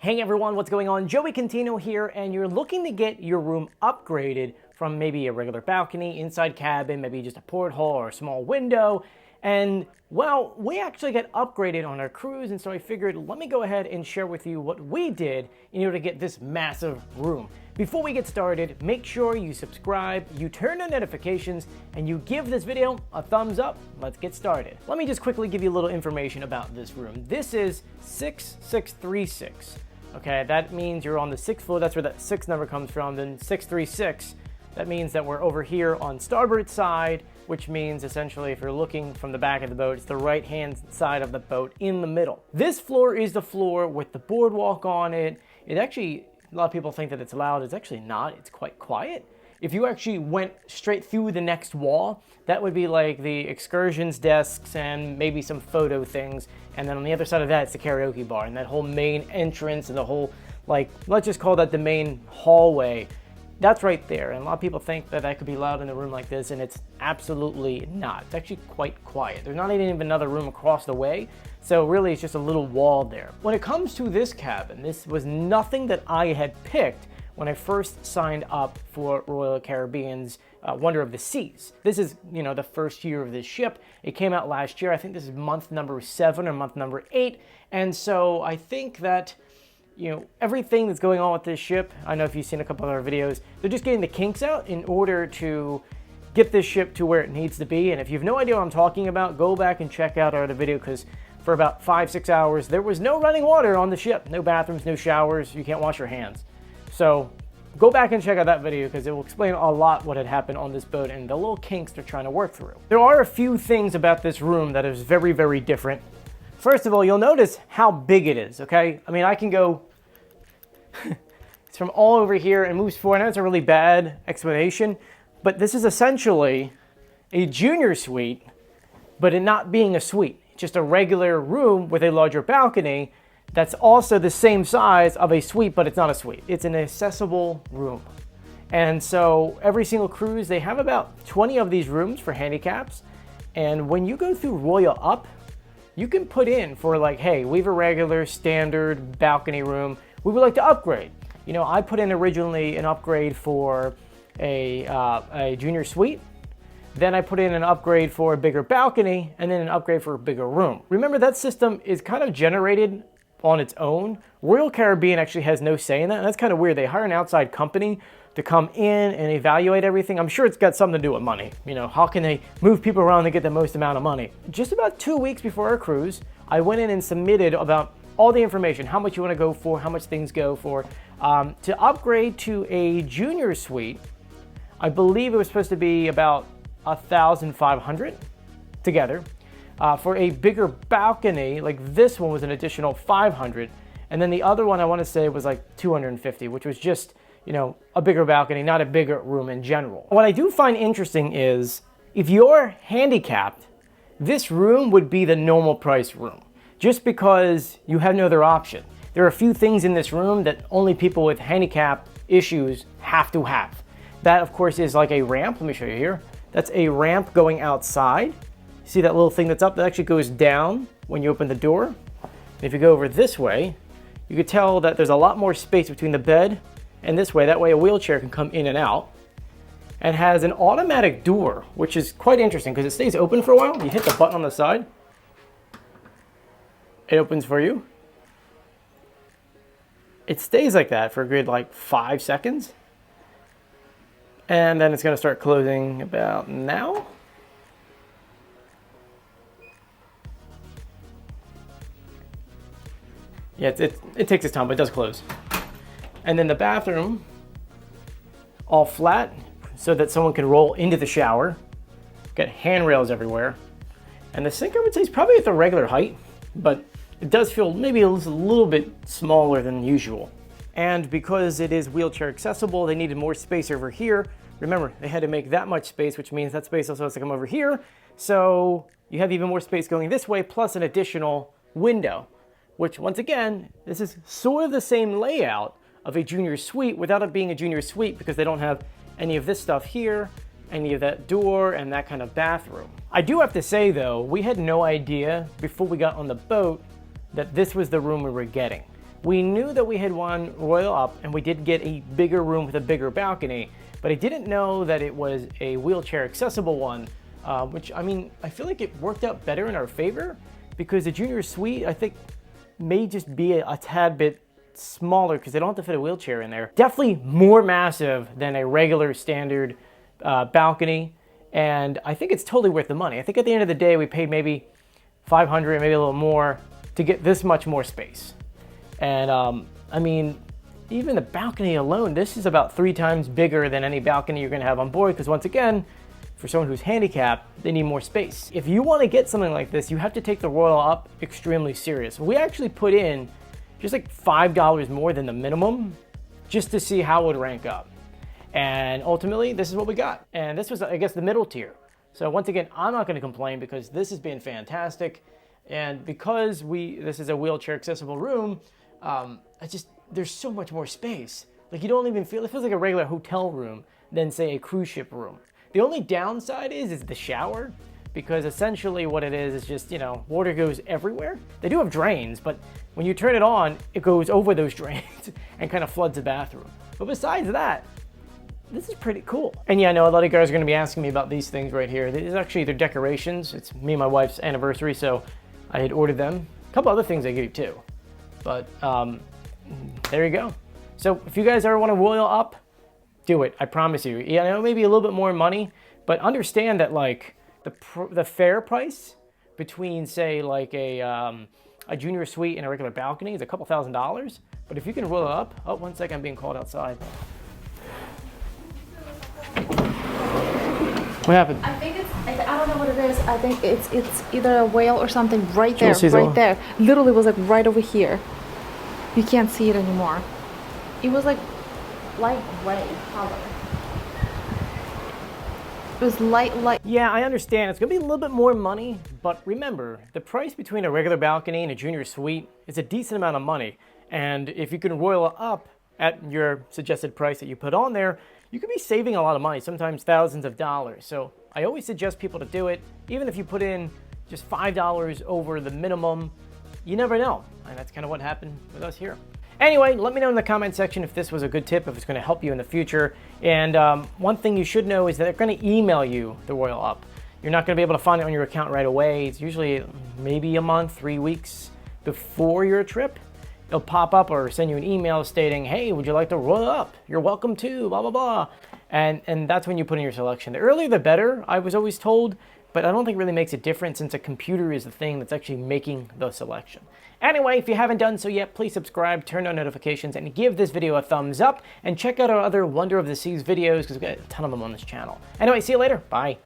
Hey everyone, what's going on? Joey Contino here, and you're looking to get your room upgraded from maybe a regular balcony, inside cabin, maybe just a porthole or a small window. And well, we actually got upgraded on our cruise, and so I figured let me go ahead and share with you what we did in order to get this massive room. Before we get started, make sure you subscribe, you turn on notifications, and you give this video a thumbs up. Let's get started. Let me just quickly give you a little information about this room. This is 6636. Okay, that means you're on the 6th floor. That's where that 6 number comes from. Then 636, that means that we're over here on starboard side, which means essentially if you're looking from the back of the boat, it's the right-hand side of the boat in the middle. This floor is the floor with the boardwalk on it. It actually, a lot of people think that it's loud. It's actually not. It's quite quiet. If you actually went straight through the next wall, that would be like the excursions desks and maybe some photo things. And then on the other side of that, it's the karaoke bar. And that whole main entrance and the whole, like, let's just call that the main hallway. That's right there. And a lot of people think that that could be loud in a room like this, and it's absolutely not. It's actually quite quiet. There's not even another room across the way. So really, it's just a little wall there. When it comes to this cabin, this was nothing that I had picked when I first signed up for Royal Caribbean's Wonder of the Seas. This is, the first year of this ship. It came out last year. I think this is month number 7 or month number 8. And so I think that, everything that's going on with this ship, I know if you've seen a couple of our videos, they're just getting the kinks out in order to get this ship to where it needs to be. And if you have no idea what I'm talking about, go back and check out our other video, because for about 5-6 hours, there was no running water on the ship. No bathrooms, no showers. You can't wash your hands. So go back and check out that video, because it will explain a lot what had happened on this boat and the little kinks they're trying to work through. There are a few things about this room that is very, very different. First of all, you'll notice how big it is, okay? I mean, I can go, it's from all over here and moves forward. I know it's a really bad explanation, but this is essentially a junior suite, but it not being a suite. Just a regular room with a larger balcony that's also the same size of a suite, but it's not a suite. It's an accessible room. And so every single cruise, they have about 20 of these rooms for handicaps. And when you go through Royal Up, you can put in for like, hey, we have a regular standard balcony room. We would like to upgrade. I put in originally an upgrade for a junior suite. Then I put in an upgrade for a bigger balcony, and then an upgrade for a bigger room. Remember, that system is kind of generated on its own. Royal Caribbean actually has no say in that, and that's kind of weird. They hire an outside company to come in and evaluate everything. I'm sure it's got something to do with money. How can they move people around to get the most amount of money? Just about 2 weeks before our cruise, I went in and submitted about all the information, how much you want to go for, how much things go for. To upgrade to a junior suite, I believe it was supposed to be about $1,500 together. For a bigger balcony, like this one was an additional $500. And then the other one I want to say was like $250, which was just, a bigger balcony, not a bigger room in general. What I do find interesting is if you're handicapped, this room would be the normal price room, just because you have no other option. There are a few things in this room that only people with handicap issues have to have. That, of course, is like a ramp. Let me show you here. That's a ramp going outside. See that little thing that's up? That actually goes down when you open the door. And if you go over this way, you can tell that there's a lot more space between the bed and this way. That way a wheelchair can come in and out. And has an automatic door, which is quite interesting because it stays open for a while. You hit the button on the side. It opens for you. It stays like that for a good 5 seconds. And then it's going to start closing about now. Yeah, it takes its time, but it does close. And then the bathroom, all flat, so that someone can roll into the shower. Got handrails everywhere. And the sink, I would say, is probably at the regular height, but it does feel maybe a little bit smaller than usual. And because it is wheelchair accessible, they needed more space over here. Remember, they had to make that much space, which means that space also has to come over here. So you have even more space going this way, plus an additional window, which once again, this is sort of the same layout of a junior suite without it being a junior suite, because they don't have any of this stuff here, any of that door, and that kind of bathroom. I do have to say though, we had no idea before we got on the boat that this was the room we were getting. we knew that we had one Royal Up, and we did get a bigger room with a bigger balcony, but I didn't know that it was a wheelchair accessible one, which, I mean, I feel like it worked out better in our favor, because the Junior Suite, I think, may just be a tad bit smaller because they don't have to fit a wheelchair in there. Definitely more massive than a regular standard balcony, and I think it's totally worth the money. I think at the end of the day, we paid maybe $500, maybe a little more, to get this much more space. And I mean, even the balcony alone, this is about 3 times bigger than any balcony you're gonna have on board, because once again, for someone who's handicapped, they need more space. If you want to get something like this, you have to take the Royal Up extremely serious. We actually put in just like $5 more than the minimum just to see how it would rank up. And ultimately, this is what we got. And this was, I guess, the middle tier. So once again, I'm not going to complain because this has been fantastic. And because this is a wheelchair accessible room, there's so much more space. Like, you don't even feel, it feels like a regular hotel room than, say, a cruise ship room. The only downside is the shower, because essentially what it is just, you know, water goes everywhere. They do have drains, but when you turn it on, it goes over those drains and kind of floods the bathroom. But besides that, this is pretty cool. And yeah, I know a lot of guys are gonna be asking me about these things right here. These are actually, they're decorations. It's me and my wife's anniversary, so I had ordered them. A couple other things I gave too. But there you go. So if you guys ever want to Royal Up, do it, I promise you. Yeah, I know maybe a little bit more money, but understand that like the fair price between, say, like a Junior Suite and a regular balcony is a couple $1,000. But if you can roll it up, oh, one second, I'm being called outside. What happened? I think I don't know what it is. I think it's either a whale or something right there, right there. Literally was like right over here. You can't see it anymore. It was like light gray color. It was light. Yeah, I understand. It's gonna be a little bit more money, but remember, the price between a regular balcony and a Junior Suite is a decent amount of money. And if you can royal up at your suggested price that you put on there, you could be saving a lot of money, sometimes thousands of dollars. So I always suggest people to do it. Even if you put in just $5 over the minimum, you never know. And that's kind of what happened with us here. Anyway, let me know in the comment section if this was a good tip, if it's going to help you in the future. And one thing you should know is that they're going to email you the Royal Up. You're not going to be able to find it on your account right away. It's usually maybe a month, 3 weeks before your trip. It'll pop up or send you an email stating, hey, would you like to Royal Up? You're welcome to, blah, blah, blah. And that's when you put in your selection. The earlier the better, I was always told, but I don't think it really makes a difference since a computer is the thing that's actually making the selection. Anyway, if you haven't done so yet, please subscribe, turn on notifications, and give this video a thumbs up, and check out our other Wonder of the Seas videos, because we've got a ton of them on this channel. Anyway, see you later. Bye.